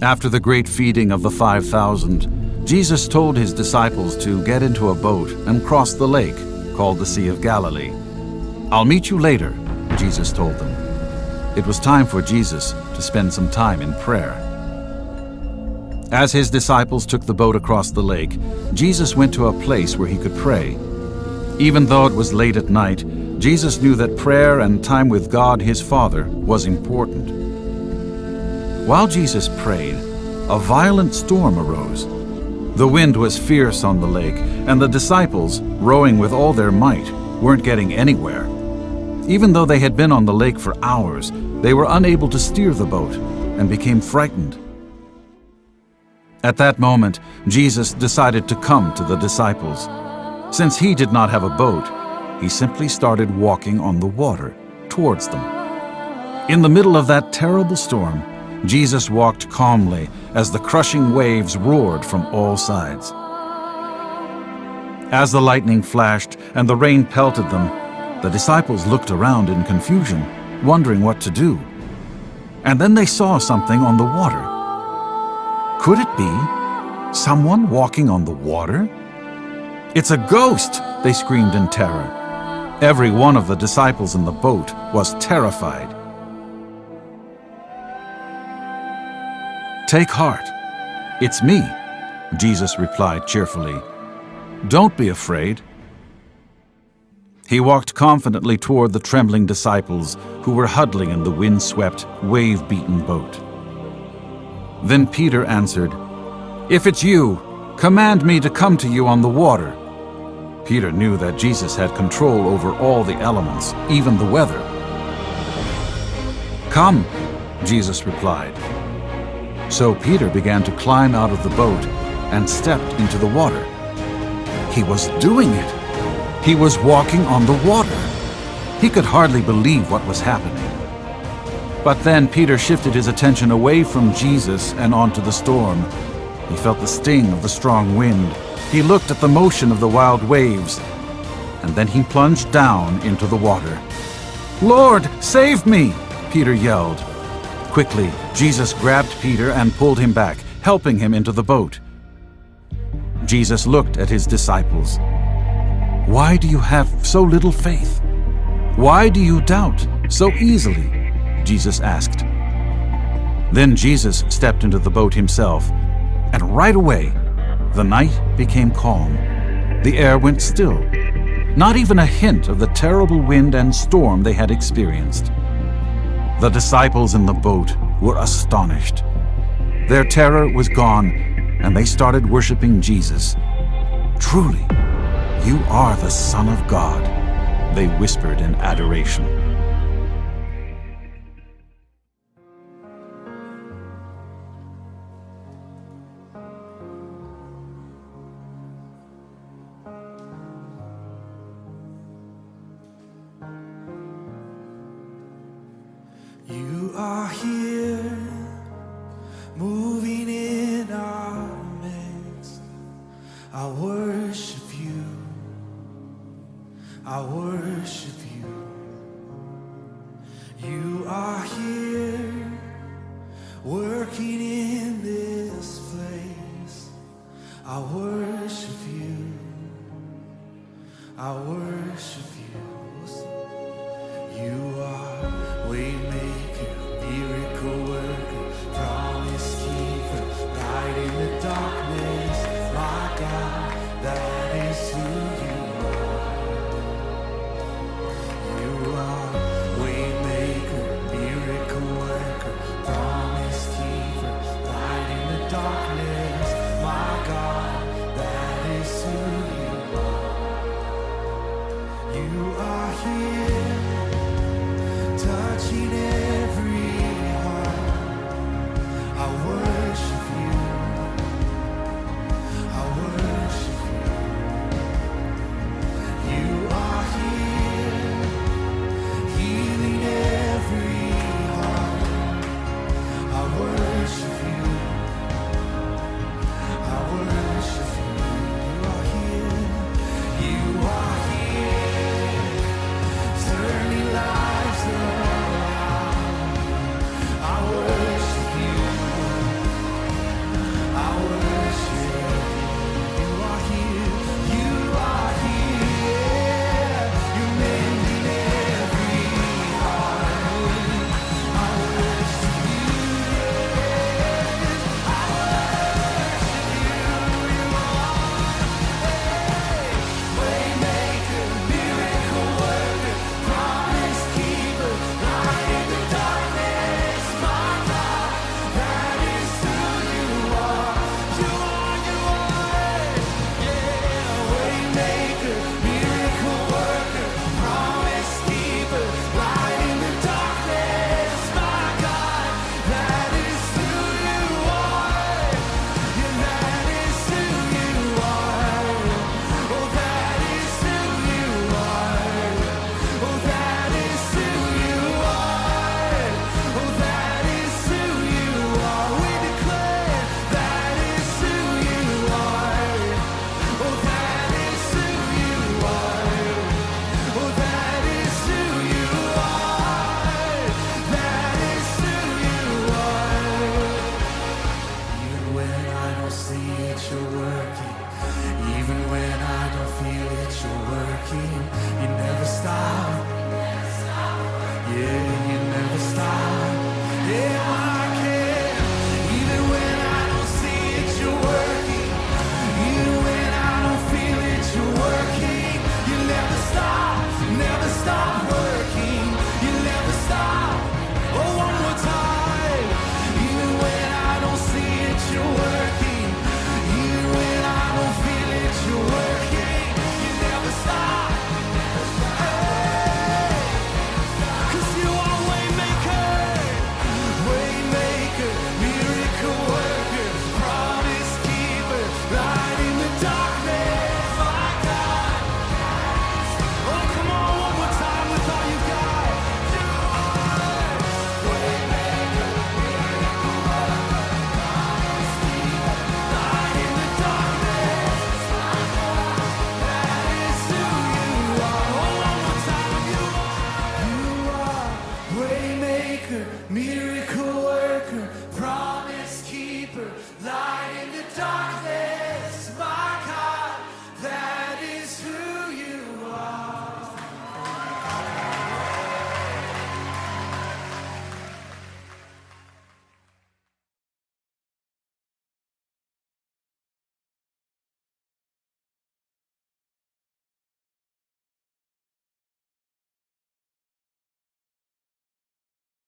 After the great feeding of the 5,000, Jesus told his disciples to get into a boat and cross the lake, called the Sea of Galilee. "I'll meet you later," Jesus told them. It was time for Jesus to spend some time in prayer. As his disciples took the boat across the lake, Jesus went to a place where he could pray. Even though it was late at night, Jesus knew that prayer and time with God, his Father, was important. While Jesus prayed, a violent storm arose. The wind was fierce on the lake, and the disciples, rowing with all their might, weren't getting anywhere. Even though they had been on the lake for hours, they were unable to steer the boat and became frightened. At that moment, Jesus decided to come to the disciples. Since he did not have a boat, he simply started walking on the water towards them. In the middle of that terrible storm, Jesus walked calmly as the crushing waves roared from all sides. As the lightning flashed and the rain pelted them, the disciples looked around in confusion, wondering what to do. And then they saw something on the water. Could it be someone walking on the water? "It's a ghost!" they screamed in terror. Every one of the disciples in the boat was terrified. "Take heart. It's me," Jesus replied cheerfully. "Don't be afraid." He walked confidently toward the trembling disciples who were huddling in the wind-swept, wave-beaten boat. Then Peter answered, "If it's you, command me to come to you on the water." Peter knew that Jesus had control over all the elements, even the weather. "Come," Jesus replied. So Peter began to climb out of the boat and stepped into the water. He was doing it. He was walking on the water. He could hardly believe what was happening. But then Peter shifted his attention away from Jesus and onto the storm. He felt the sting of the strong wind. He looked at the motion of the wild waves, and then he plunged down into the water. "Lord, save me!" Peter yelled. Quickly, Jesus grabbed Peter and pulled him back, helping him into the boat. Jesus looked at his disciples. "Why do you have so little faith? Why do you doubt so easily?" Jesus asked. Then Jesus stepped into the boat himself, and right away, the night became calm. The air went still. Not even a hint of the terrible wind and storm they had experienced. The disciples in the boat were astonished. Their terror was gone, and they started worshiping Jesus. "Truly, you are the Son of God," they whispered in adoration. You are here, moving in our midst. I worship you. I worship you. You are here, working in this place. I worship you. I worship you. You